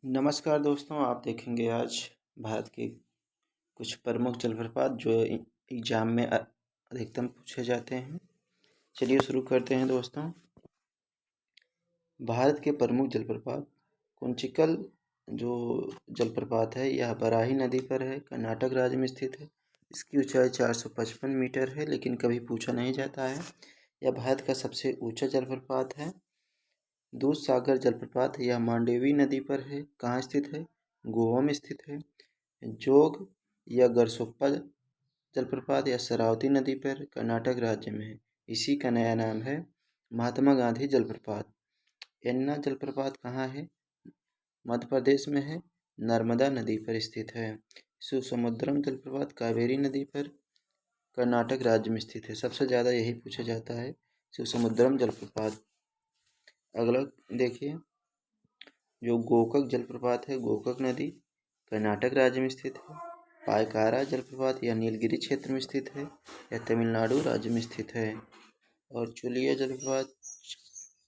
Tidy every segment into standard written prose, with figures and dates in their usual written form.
नमस्कार दोस्तों, आप देखेंगे आज भारत के कुछ प्रमुख जलप्रपात जो एग्जाम में अधिकतम पूछे जाते हैं। चलिए शुरू करते हैं दोस्तों। भारत के प्रमुख जलप्रपात कुंचिकल जो जलप्रपात है यह बराही नदी पर है, कर्नाटक राज्य में स्थित है। इसकी ऊंचाई 455 मीटर है, लेकिन कभी पूछा नहीं जाता है। यह भारत का सबसे ऊंचा जलप्रपात है। दूधसागर जलप्रपात यह मांडवी नदी पर है। कहाँ स्थित है? गोवा में स्थित है। जोग या गरसोप्पा जलप्रपात या शरावती नदी पर कर्नाटक राज्य में है। इसी का नया नाम है महात्मा गांधी जलप्रपात। एन्ना जलप्रपात कहाँ है? मध्य प्रदेश में है, नर्मदा नदी पर स्थित है। शिवसमुद्रम जलप्रपात कावेरी नदी पर कर्नाटक राज्य में स्थित है। सबसे ज़्यादा यही पूछा जाता है, शिवसमुद्रम जलप्रपात। अगला देखिए, जो गोकक जलप्रपात है, गोकक नदी कर्नाटक राज्य में स्थित है। पायकारा जलप्रपात यह नीलगिरी क्षेत्र में स्थित है, यह तमिलनाडु राज्य में स्थित है। और चुलिया जलप्रपात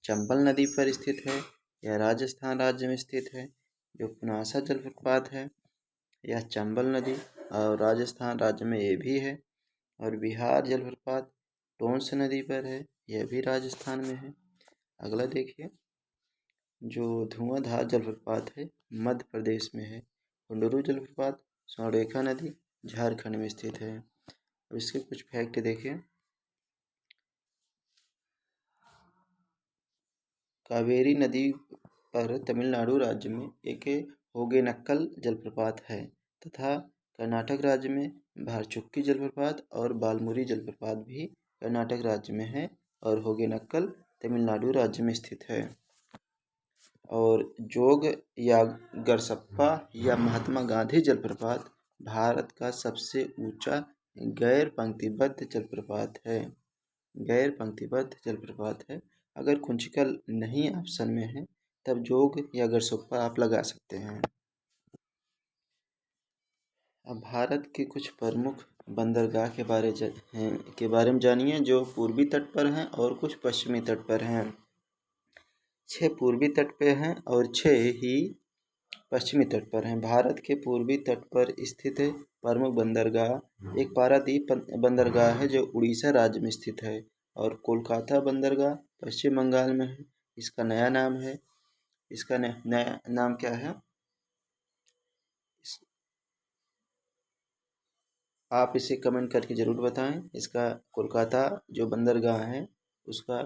चंबल नदी पर स्थित है, यह राजस्थान राज्य में स्थित है। जो पुनासा जलप्रपात है यह चंबल नदी और राजस्थान राज्य में ये भी है। और बिहार जलप्रपात टोंस नदी पर है, यह भी राजस्थान में है। अगला देखिए, जो धुआंधार जलप्रपात है मध्य प्रदेश में है। कुंडरू जलप्रपात स्वर्णरेखा नदी झारखंड में स्थित है। अब इसके कुछ फैक्ट देखें। कावेरी नदी पर तमिलनाडु राज्य में एक होगेनक्कल जलप्रपात है तथा कर्नाटक राज्य में भारचुक्की जलप्रपात और बालमुरी जलप्रपात भी कर्नाटक राज्य में है और होगेनक्कल तमिलनाडु राज्य में स्थित है। और जोग या गरसप्पा या महात्मा गांधी जलप्रपात भारत का सबसे ऊंचा गैर पंक्तिबद्ध जलप्रपात है। गैर पंक्तिबद्ध जलप्रपात है। अगर कुंचिकल नहीं ऑप्शन में है तब जोग या गरसप्पा आप लगा सकते हैं। अब भारत के कुछ प्रमुख बंदरगाह के बारे में जानिए, जो पूर्वी तट पर हैं और कुछ पश्चिमी तट पर हैं। 6 पूर्वी तट पे हैं और 6 ही पश्चिमी तट पर हैं। भारत के पूर्वी तट पर स्थित प्रमुख बंदरगाह एक पारादीप बंदरगाह है जो उड़ीसा राज्य में स्थित है, और कोलकाता बंदरगाह पश्चिम बंगाल में है। इसका नया नाम है, इसका नया नाम क्या है? आप इसे कमेंट करके ज़रूर बताएं। इसका कोलकाता जो बंदरगाह है उसका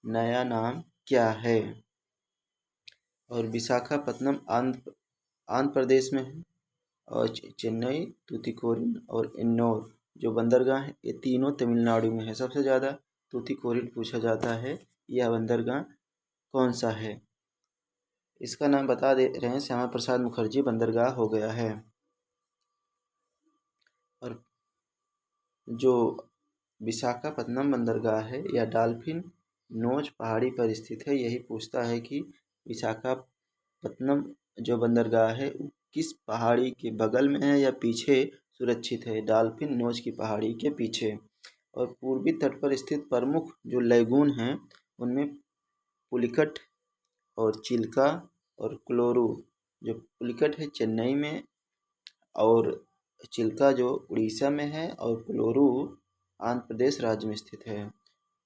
नया नाम क्या है? और विशाखापत्तनम आंध्र प्रदेश में है। और चेन्नई, तूतीकोरिन और इन्नौर जो बंदरगाह हैं ये तीनों तमिलनाडु में है। सबसे ज़्यादा तूतीकोरिन पूछा जाता है, यह बंदरगाह कौन सा है? इसका नाम बता दे रहे हैं, श्यामा प्रसाद मुखर्जी बंदरगाह हो गया है। और जो विशाखापत्तनम बंदरगाह है यह डॉल्फिन नोच पहाड़ी पर स्थित है। यही पूछता है कि विशाखापत्तनम जो बंदरगाह है किस पहाड़ी के बगल में है या पीछे सुरक्षित है? डॉल्फिन नोच की पहाड़ी के पीछे। और पूर्वी तट पर स्थित प्रमुख जो लैगून हैं उनमें पुलिकट और चिल्का और क्लोरू। जो पुलिकट है चेन्नई में, और चिल्का जो उड़ीसा में है, और कोलोरू आंध्र प्रदेश राज्य में स्थित है।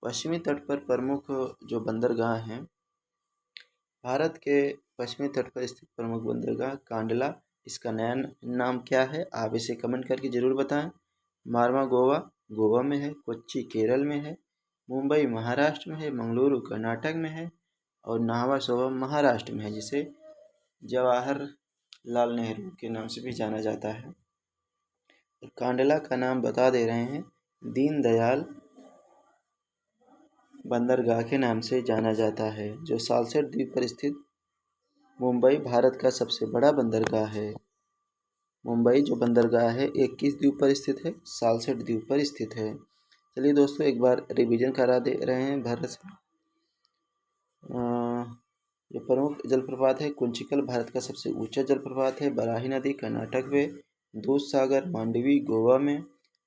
पश्चिमी तट पर प्रमुख जो बंदरगाह हैं, भारत के पश्चिमी तट पर स्थित प्रमुख बंदरगाह कांडला। इसका नया नाम क्या है? आप इसे कमेंट करके ज़रूर बताएं। मारवा गोवा गोवा में है, कोच्चि केरल में है, मुंबई महाराष्ट्र में है, मंगलुरु कर्नाटक में है, और नाहवा शोभा महाराष्ट्र में है, जिसे जवाहरलाल नेहरू के नाम से भी जाना जाता है। कांडला का नाम बता दे रहे हैं, दीनदयाल बंदरगाह के नाम से जाना जाता है, जो सालसेट द्वीप पर स्थित मुंबई भारत का सबसे बड़ा बंदरगाह है। मुंबई जो बंदरगाह है एक किस द्वीप पर स्थित है? सालसेट द्वीप पर स्थित है। चलिए दोस्तों, एक बार रिवीजन करा दे रहे हैं भारत से। जो प्रमुख जलप्रपात है, कुंचिकल भारत का सबसे ऊंचा जलप्रपात है, बराही नदी कर्नाटक में, दूधसागर मांडवी गोवा में,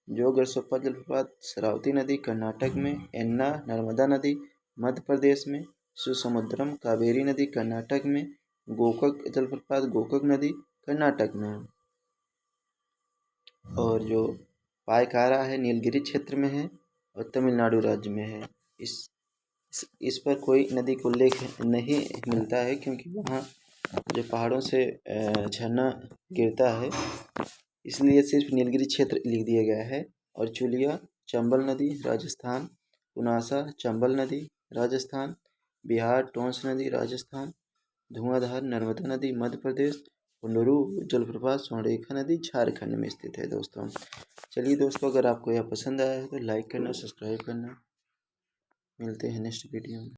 जोगरसोप्पा जलप्रपात शरावती नदी कर्नाटक में, एन्ना नर्मदा नदी मध्य प्रदेश में, सुसमुद्रम कावेरी नदी कर्नाटक में, गोकक जलप्रपात गोकक नदी कर्नाटक में है। और जो पायकारा है नीलगिरी क्षेत्र में है और तमिलनाडु राज्य में है। इस पर कोई नदी का उल्लेख नहीं मिलता है, क्योंकि वहाँ जो पहाड़ों से झरना गिरता है, इसलिए सिर्फ नीलगिरी क्षेत्र लिख दिया गया है। और चुलिया चंबल नदी राजस्थान, पुनासा चंबल नदी राजस्थान, बिहार टोंस नदी राजस्थान, धुआंधार नर्मदा नदी मध्य प्रदेश, कुंडरू जलप्रपात स्वर्णरेखा नदी झारखंड में स्थित है दोस्तों। चलिए दोस्तों, अगर आपको यह पसंद आया है तो लाइक करना, सब्सक्राइब करना। मिलते हैं नेक्स्ट वीडियो में।